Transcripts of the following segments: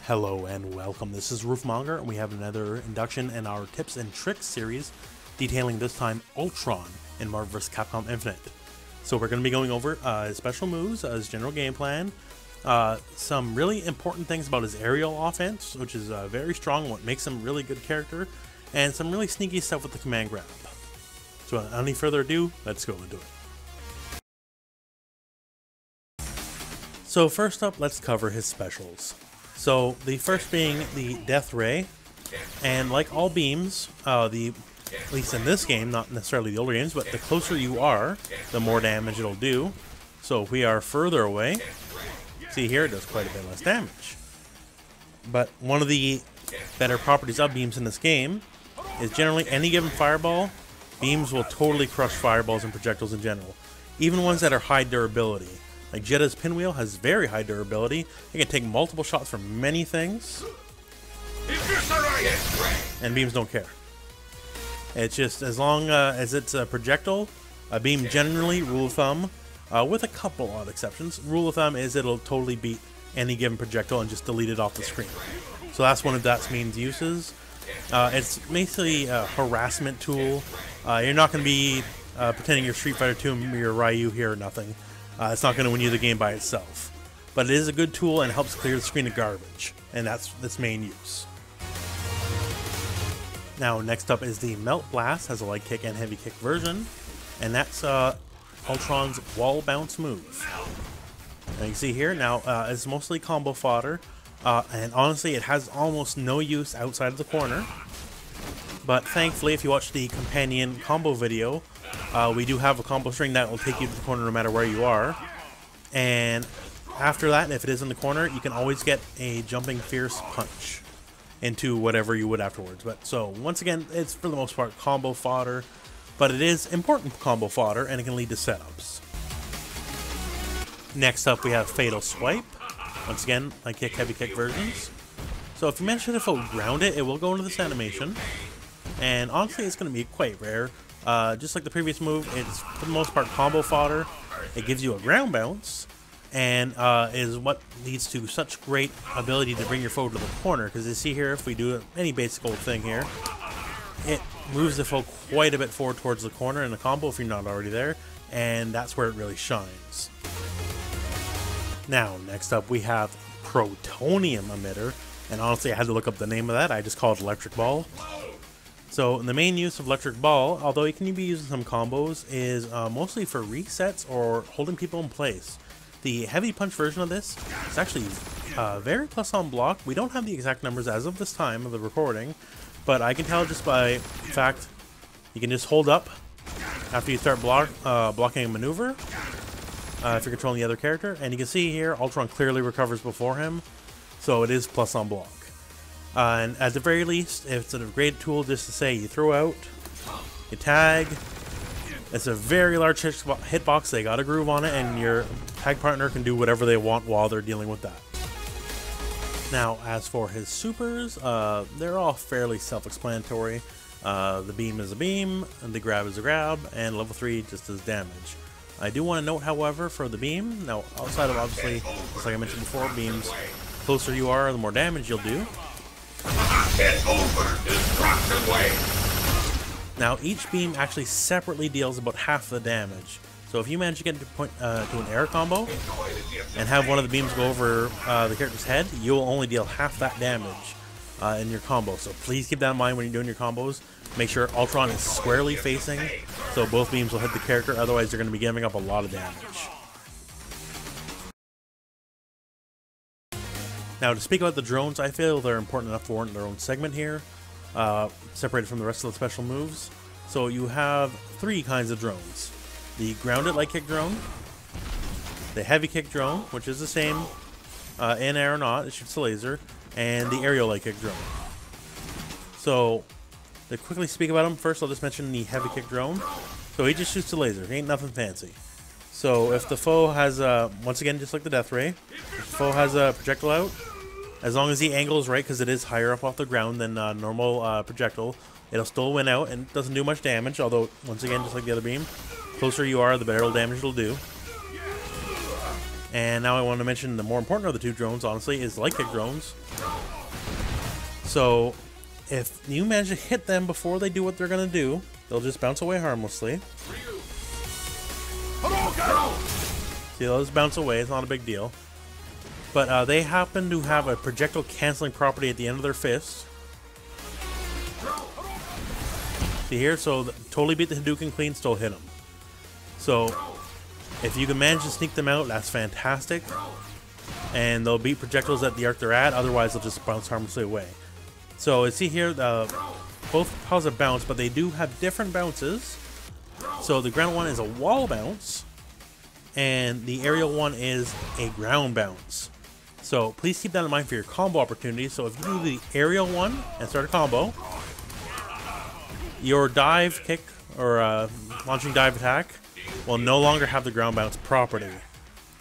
Hello and welcome, this is Rooflemonger, and we have another induction in our tips and tricks series detailing this time Ultron in Marvel vs. Capcom Infinite. So we're going to be going over his special moves, his general game plan, some really important things about his aerial offense, which is very strong, what makes him a really good character, and some really sneaky stuff with the command grab. So without any further ado, let's go into it. So first up, let's cover his specials. So the first being the Death Ray, and like all beams, at least in this game, not necessarily the older games, but the closer you are, the more damage it'll do. So if we are further away, see here, it does quite a bit less damage. But one of the better properties of beams in this game is generally any given fireball, beams will totally crush fireballs and projectiles in general, even ones that are high durability. Like Jetta's Pinwheel has very high durability. It can take multiple shots from many things, and beams don't care. It's just as long as it's a projectile, a beam generally, rule of thumb, with a couple odd exceptions, rule of thumb is it'll totally beat any given projectile and just delete it off the screen. So that's one of that's main uses. It's basically a harassment tool. You're not going to be pretending you're Street Fighter 2 and you're Ryu here or nothing. It's not going to win you the game by itself, but it is a good tool and helps clear the screen of garbage, and that's its main use. Now next up is the Melt Blast, has a light kick and heavy kick version, and that's Ultron's wall bounce move. And you can see here now it's mostly combo fodder, and honestly it has almost no use outside of the corner, but thankfully if you watch the companion combo video, we do have a combo string that will take you to the corner no matter where you are. And after that, if it is in the corner, you can always get a jumping fierce punch into whatever you would afterwards. But so once again, it's for the most part combo fodder, but it is important combo fodder and it can lead to setups. Next up we have Fatal Swipe. Once again, light kick, heavy kick versions. So if you manage to full ground it, it will go into this animation. And honestly, it's going to be quite rare. Just like the previous move, it's for the most part combo fodder. It gives you a ground bounce, and is what leads to such great ability to bring your foe to the corner. Because you see here, if we do any basic old thing here, it moves the foe quite a bit forward towards the corner in the combo if you're not already there, and that's where it really shines. Now, next up we have Protonium Emitter, and honestly I had to look up the name of that, I just call it Electric Ball. So the main use of Electric Ball, although it can be used in some combos, is mostly for resets or holding people in place. The heavy punch version of this is actually very plus on block. We don't have the exact numbers as of this time of the recording, but I can tell just by fact you can just hold up after you start blocking a maneuver if you're controlling the other character, and you can see here Ultron clearly recovers before him, so it is plus on block. And at the very least, it's a great tool just to say you throw out, you tag. It's a very large hitbox, they got a groove on it, and your tag partner can do whatever they want while they're dealing with that. Now, as for his supers, they're all fairly self-explanatory. The beam is a beam, and the grab is a grab, and level 3 just does damage. I do want to note, however, for the beam, now outside of obviously, just like I mentioned before, beams, the closer you are, the more damage you'll do. It's over. Destruction wave. Now each beam actually separately deals about half the damage. So if you manage to get to an air combo and have one of the beams go over the character's head, you'll only deal half that damage in your combo. So please keep that in mind when you're doing your combos. Make sure Ultron is squarely facing, so both beams will hit the character, otherwise you're going to be giving up a lot of damage. Now, to speak about the drones, I feel they're important enough to warrant their own segment here, separated from the rest of the special moves. So you have three kinds of drones. The grounded light kick drone, the heavy kick drone, which is the same in air or not, it shoots a laser, and the aerial light kick drone. So, to quickly speak about them, first I'll just mention the heavy kick drone. So he just shoots a laser, he ain't nothing fancy. So if the foe has, once again, just like the Death Ray, if the foe has a projectile out, as long as the angle is right, because it is higher up off the ground than normal projectile, it'll still win out and doesn't do much damage, although, once again, just like the other beam, closer you are, the better damage it'll do. And now I want to mention the more important of the two drones, honestly, is light kick drones. So if you manage to hit them before they do what they're going to do, they'll just bounce away harmlessly. See, they'll just bounce away. It's not a big deal. But they happen to have a projectile canceling property at the end of their fist. See here? So totally beat the Hadouken clean, still hit them. So if you can manage to sneak them out, that's fantastic. And they'll beat projectiles at the arc they're at, otherwise they'll just bounce harmlessly away. So see here, both piles of bounce, but they do have different bounces. So the ground one is a wall bounce, and the aerial one is a ground bounce. So please keep that in mind for your combo opportunities. So if you do the aerial one and start a combo, your dive kick or launching dive attack will no longer have the ground bounce property.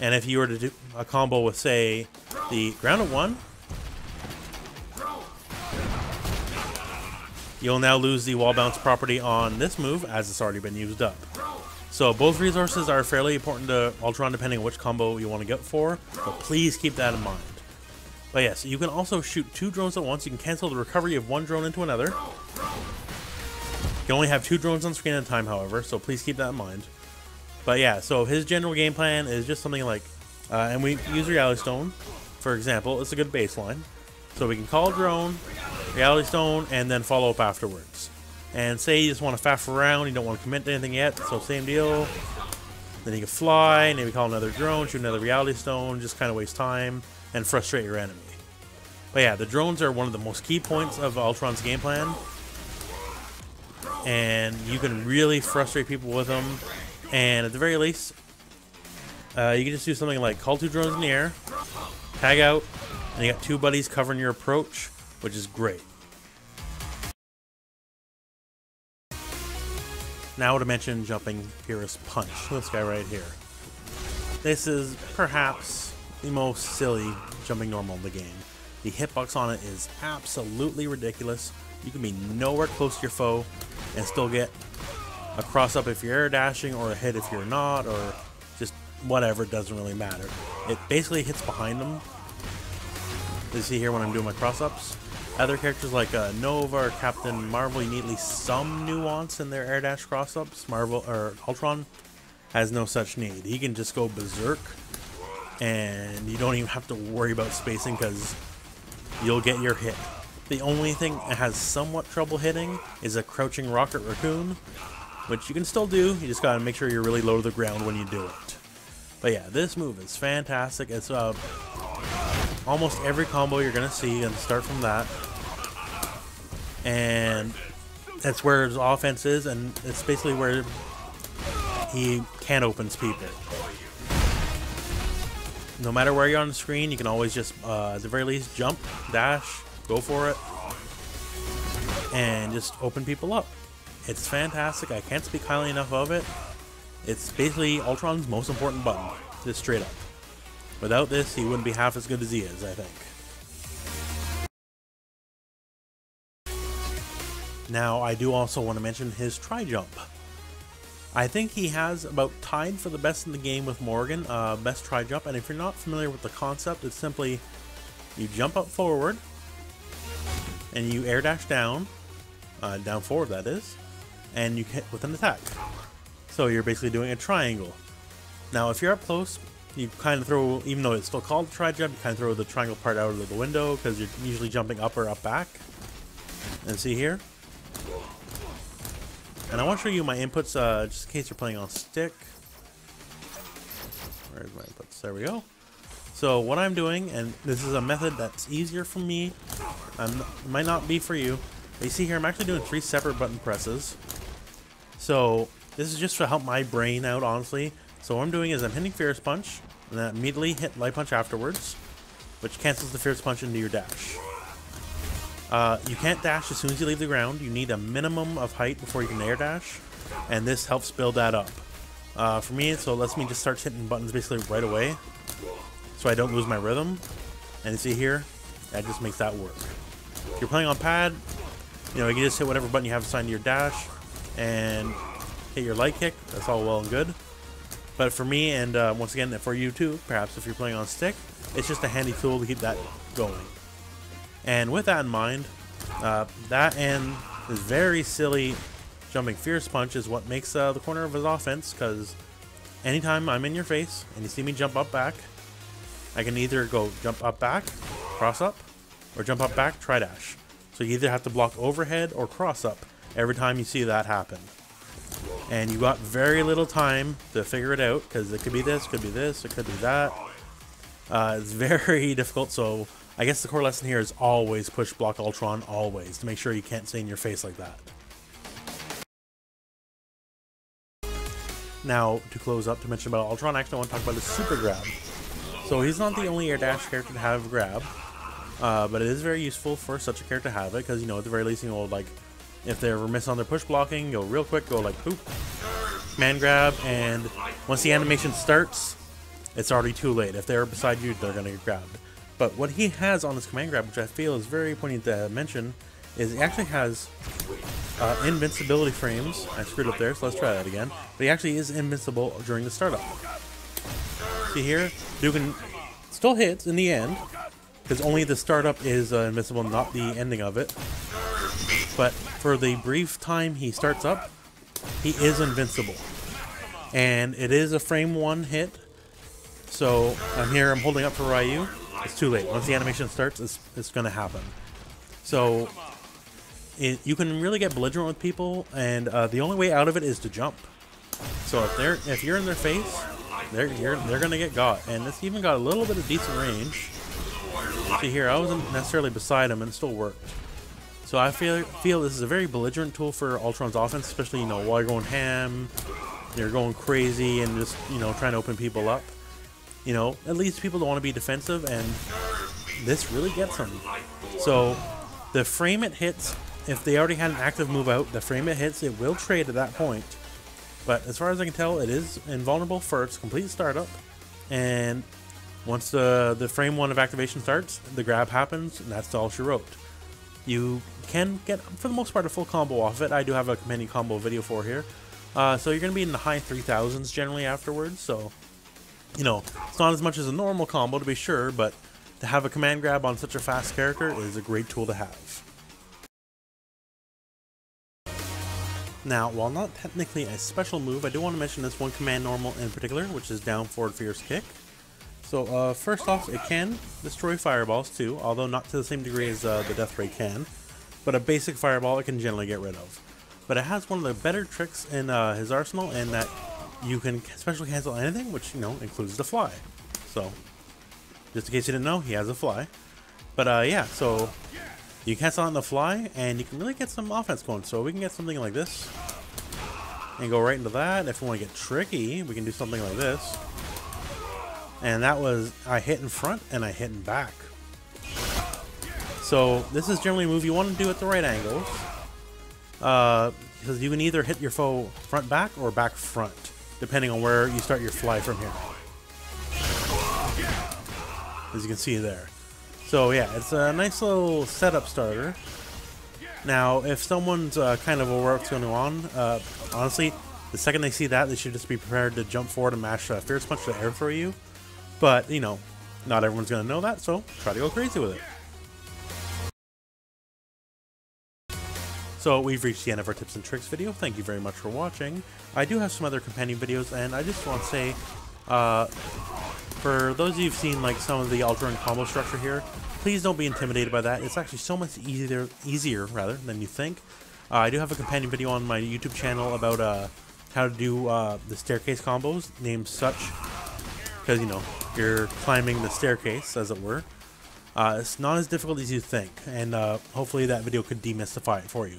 And if you were to do a combo with, say, the grounded one, you'll now lose the wall bounce property on this move as it's already been used up. So both resources are fairly important to Ultron depending on which combo you want to get for, but please keep that in mind. But yes, you can also shoot two drones at once. You can cancel the recovery of one drone into another. You can only have two drones on screen at a time, however, so please keep that in mind. But yeah, so his general game plan is just something like, and we use Reality Stone, for example. It's a good baseline. So we can call a drone, Reality Stone, and then follow up afterwards. And say you just want to faff around, you don't want to commit to anything yet, so same deal. Then you can fly, maybe call another drone, shoot another Reality Stone, just kind of waste time, and frustrate your enemy. But yeah, the drones are one of the most key points of Ultron's game plan. And you can really frustrate people with them. And at the very least, you can just do something like call two drones in the air, tag out, and you got two buddies covering your approach, which is great. Now to mention jumping Fierce Punch, this guy right here. This is perhaps the most silly jumping normal in the game. The hitbox on it is absolutely ridiculous. You can be nowhere close to your foe and still get a cross up if you're air dashing, or a hit if you're not, or just whatever, it doesn't really matter. It basically hits behind them. You see here when I'm doing my cross ups. Other characters like Nova or Captain Marvel, you need at least some nuance in their air dash cross ups. Marvel or Ultron has no such need. He can just go berserk, and you don't even have to worry about spacing because you'll get your hit. The only thing it has somewhat trouble hitting is a crouching rocket raccoon, which you can still do. You just gotta make sure you're really low to the ground when you do it. But yeah, this move is fantastic. It's almost every combo you're gonna see, and start from that. And that's where his offense is, and it's basically where he can opens people. No matter where you're on the screen, you can always just, at the very least, jump, dash, go for it, and just open people up. It's fantastic. I can't speak highly enough of it. It's basically Ultron's most important button, just straight up. Without this, he wouldn't be half as good as he is, I think. Now, I do also want to mention his tri-jump. I think he has about tied for the best in the game with Morgan, best tri-jump, and if you're not familiar with the concept, it's simply you jump up forward, and you air dash down, down forward that is, and you hit with an attack. So you're basically doing a triangle. Now if you're up close, you kind of throw, even though it's still called tri-jump, you kind of throw the triangle part out of the window because you're usually jumping up or up back. And see here? And I want to show you my inputs just in case you're playing on stick. Where's my inputs? There we go. So what I'm doing, and this is a method that's easier for me, it might not be for you, but you see here I'm actually doing 3 separate button presses. So this is just to help my brain out, honestly. So what I'm doing is I'm hitting Fierce Punch, and then immediately hit Light Punch afterwards, which cancels the Fierce Punch into your dash. You can't dash as soon as you leave the ground. You need a minimum of height before you can air dash, and this helps build that up. For me, so it lets me just start hitting buttons basically right away, so I don't lose my rhythm. And you see here, that just makes that work. If you're playing on pad, you know, you can just hit whatever button you have assigned to your dash, and hit your light kick. That's all well and good. But for me, and once again for you too, perhaps if you're playing on stick, it's just a handy tool to keep that going. And with that in mind, that and this very silly jumping fierce punch is what makes the corner of his offense, because anytime I'm in your face and you see me jump up back, I can either go jump up back, cross up, or jump up back, try dash. So you either have to block overhead or cross up every time you see that happen. And you got very little time to figure it out, because it could be this, could be this, it could be that. It's very difficult, so I guess the core lesson here is always push block Ultron, always, to make sure you can't stay in your face like that. Now, to close up, to mention about Ultron, actually I want to talk about his super grab. So he's not the only air dash character to have grab, but it is very useful for such a character to have it, because, you know, at the very least, you know, like, if they're remiss on their push blocking, go real quick, go like, boop, command grab, and once the animation starts, it's already too late. If they're beside you, they're going to get grabbed. But what he has on his command grab, which I feel is very poignant to mention, is he actually has invincibility frames. I screwed up there, so let's try that again. But he actually is invincible during the startup. See here, Dugan still hits in the end, because only the startup is invincible, not the ending of it. But for the brief time he starts up, he is invincible. And it is a frame 1 hit. So I'm holding up for Ryu. It's too late. Once the animation starts, it's going to happen. So you can really get belligerent with people, and the only way out of it is to jump. So if you're in their face, they're going to get got. And it's even got a little bit of decent range. See here, I wasn't necessarily beside him, and it still worked. So I feel this is a very belligerent tool for Ultron's offense, especially, you know, while you're going ham, you're going crazy, and just, you know, trying to open people up. You know, it leads people to want to be defensive, and this really gets them. So the frame it hits, if they already had an active move out, the frame it hits, it will trade at that point. But as far as I can tell, it is invulnerable for its complete startup. And once the frame 1 of activation starts, the grab happens, and that's all she wrote. You can get, for the most part, a full combo off of it. I do have a companion combo video for here. So you're going to be in the high 3000s generally afterwards, so, you know, it's not as much as a normal combo to be sure, but to have a command grab on such a fast character is a great tool to have. Now, while not technically a special move, I do want to mention this one command normal in particular, which is down forward fierce kick. So first off, it can destroy fireballs too, although not to the same degree as the death ray can, but a basic fireball it can generally get rid of. But it has one of the better tricks in his arsenal, in that you can special cancel anything, which, you know, includes the fly. So, just in case you didn't know, he has a fly. But yeah, so you cancel on the fly, and you can really get some offense going. So we can get something like this, and go right into that. If we want to get tricky, we can do something like this. And that was, I hit in front, and I hit in back. So this is generally a move you want to do at the right angles. Because you can either hit your foe front back or back front, depending on where you start your fly from here. As you can see there. So yeah, it's a nice little setup starter. Now, if someone's kind of aware of what's going on, honestly, the second they see that, they should just be prepared to jump forward and mash Fierce Punch to air throw you. But, you know, not everyone's going to know that, so try to go crazy with it. So we've reached the end of our tips and tricks video. Thank you very much for watching. I do have some other companion videos, and I just want to say, for those of you who've seen like some of the Ultron combo structure here, please don't be intimidated by that. It's actually so much easier than you think. I do have a companion video on my YouTube channel about how to do the staircase combos, named such, because, you know, you're climbing the staircase, as it were. It's not as difficult as you think, and hopefully that video could demystify it for you.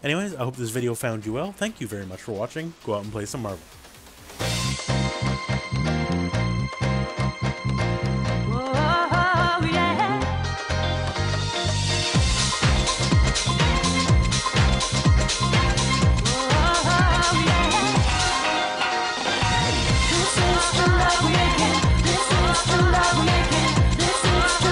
Anyways, I hope this video found you well. Thank you very much for watching. Go out and play some Marvel.